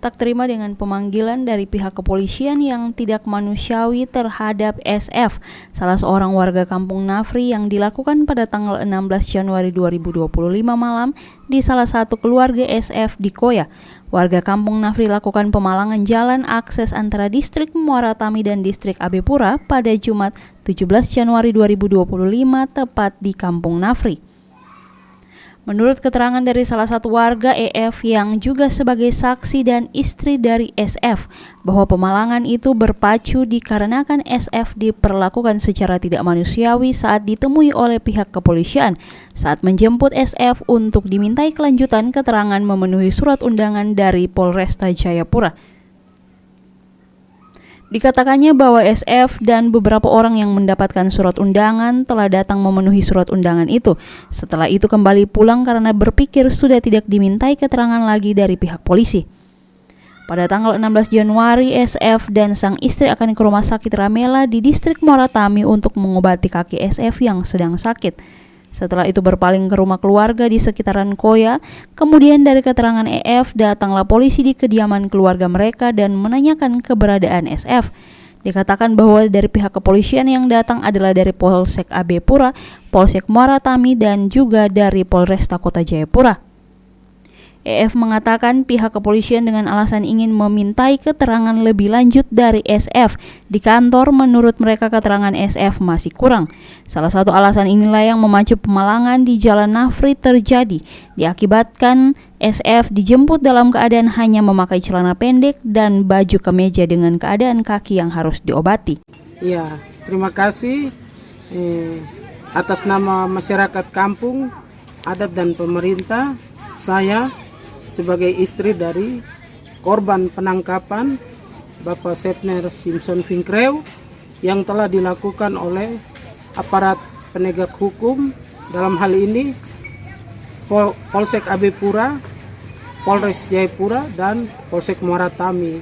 tak terima dengan pemanggilan dari pihak kepolisian yang tidak manusiawi terhadap SF, salah seorang warga kampung Nafri yang dilakukan pada tanggal 16 Januari 2025 malam di salah satu keluarga SF di Koya. Warga kampung Nafri lakukan pemalangan jalan akses antara distrik Muara Tami dan distrik Abepura pada Jumat 17 Januari 2025 tepat di kampung Nafri. Menurut keterangan dari salah satu warga EF yang juga sebagai saksi dan istri dari SF, bahwa pemalangan itu berpacu dikarenakan SF diperlakukan secara tidak manusiawi saat ditemui oleh pihak kepolisian saat menjemput SF untuk dimintai kelanjutan keterangan memenuhi surat undangan dari Polresta Jayapura. Dikatakannya bahwa SF dan beberapa orang yang mendapatkan surat undangan telah datang memenuhi surat undangan itu. Setelah itu kembali pulang karena berpikir sudah tidak dimintai keterangan lagi dari pihak polisi. Pada tanggal 16 Januari, SF dan sang istri akan ke rumah sakit Ramela di distrik Muara Tami untuk mengobati kaki SF yang sedang sakit. Setelah itu berpaling ke rumah keluarga di sekitaran Koya. Kemudian dari keterangan EF, datanglah polisi di kediaman keluarga mereka dan menanyakan keberadaan SF. Dikatakan bahwa dari pihak kepolisian yang datang adalah dari Polsek Abepura, Polsek Muara Tami, dan juga dari Polresta Kota Jayapura. EF mengatakan pihak kepolisian dengan alasan ingin memintai keterangan lebih lanjut dari SF di kantor. Menurut mereka keterangan SF masih kurang. Salah satu alasan inilah yang memacu pemalangan di Jalan Nafri terjadi, diakibatkan SF dijemput dalam keadaan hanya memakai celana pendek dan baju kemeja dengan keadaan kaki yang harus diobati. Ya, terima kasih atas nama masyarakat kampung, adat dan pemerintah. Saya sebagai istri dari korban penangkapan Bapak Sepner Simpson Vincrew yang telah dilakukan oleh aparat penegak hukum, dalam hal ini Polsek Abepura, Polres Jayapura, dan Polsek Muara Tami.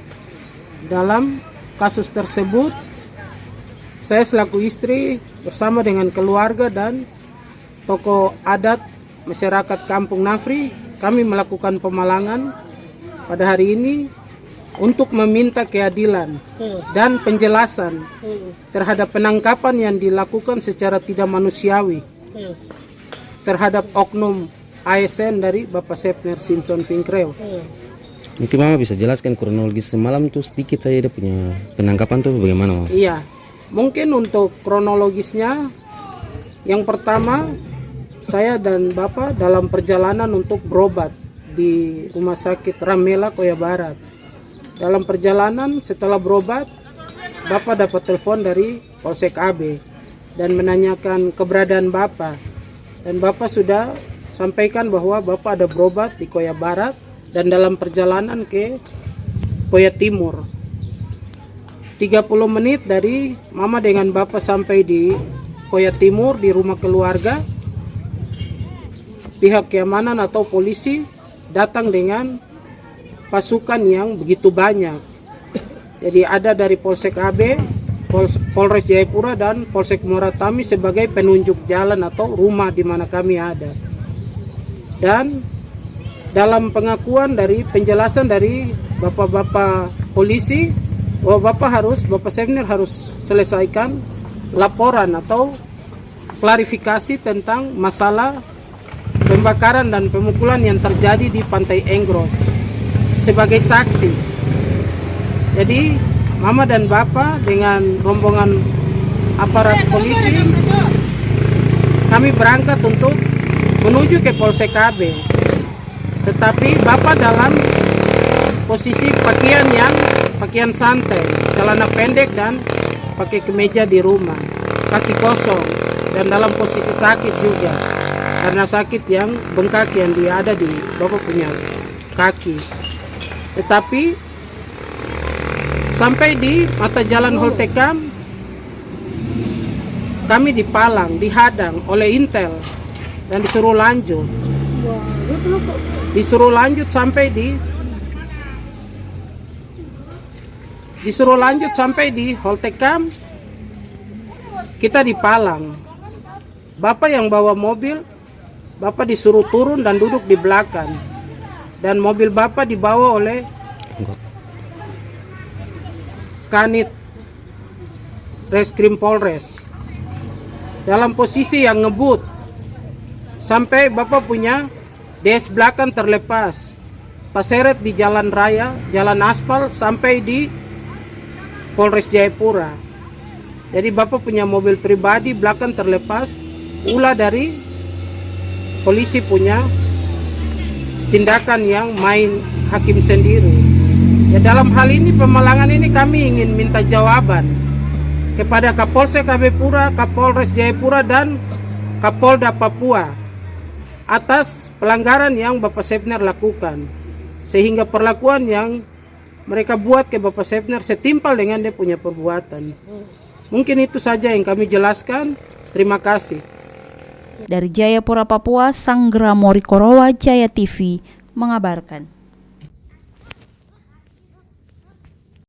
Dalam kasus tersebut, saya selaku istri bersama dengan keluarga dan tokoh adat masyarakat kampung Nafri, kami melakukan pemalangan pada hari ini untuk meminta keadilan dan penjelasan terhadap penangkapan yang dilakukan secara tidak manusiawi terhadap oknum ASN dari Bapak Sepner Simpson Vincrew. Mungkin Mama bisa jelaskan kronologis semalam tuh sedikit saja, dia punya penangkapan tuh bagaimana, Mama? Iya, mungkin untuk kronologisnya, yang pertama, saya dan Bapak dalam perjalanan untuk berobat di Rumah Sakit Ramela, Koya Barat. Dalam perjalanan setelah berobat, Bapak dapat telepon dari Polsek AB dan menanyakan keberadaan Bapak. Dan Bapak sudah sampaikan bahwa Bapak ada berobat di Koya Barat dan dalam perjalanan ke Koya Timur. 30 menit dari Mama dengan Bapak sampai di Koya Timur di rumah keluarga, pihak keamanan atau polisi datang dengan pasukan yang begitu banyak. Jadi ada dari Polsek AB, Polres Jayapura, dan Polsek Muara Tami sebagai penunjuk jalan atau rumah di mana kami ada. Dan dalam pengakuan dari penjelasan dari bapak-bapak polisi, bahwa Bapak Sepner harus selesaikan laporan atau klarifikasi tentang masalah pembakaran dan pemukulan yang terjadi di Pantai Enggros sebagai saksi. Jadi Mama dan Bapak dengan rombongan aparat polisi, kami berangkat untuk menuju ke Polsek KB. Tetapi Bapak dalam posisi pakaian santai, celana pendek dan pakai kemeja di rumah, kaki kosong, dan dalam posisi sakit juga. Karena sakit yang bengkak yang dia ada di Bapak punya kaki. Tetapi sampai di mata jalan Holtekam, kami dipalang, dihadang oleh Intel dan disuruh lanjut. sampai di Holtekam, kita dipalang. Bapak yang bawa mobil, Bapak disuruh turun dan duduk di belakang. Dan mobil Bapak dibawa oleh anggota. Kanit Reskrim Polres dalam posisi yang ngebut sampai bapak punya DS belakang terlepas, terseret di jalan raya, jalan aspal sampai di Polres Jayapura. Jadi bapak punya mobil pribadi belakang terlepas, ulah dari polisi punya tindakan yang main hakim sendiri. Ya, dalam hal ini pemalangan ini kami ingin minta jawaban kepada Kapolsek AB Pura, Kapolres Jayapura dan Kapolda Papua atas pelanggaran yang Bapak Sepner lakukan, sehingga perlakuan yang mereka buat ke Bapak Sepner setimpal dengan dia punya perbuatan. Mungkin itu saja yang kami jelaskan. Terima kasih. Dari Jayapura, Papua, Sanggra Morikorowa, Jaya TV mengabarkan.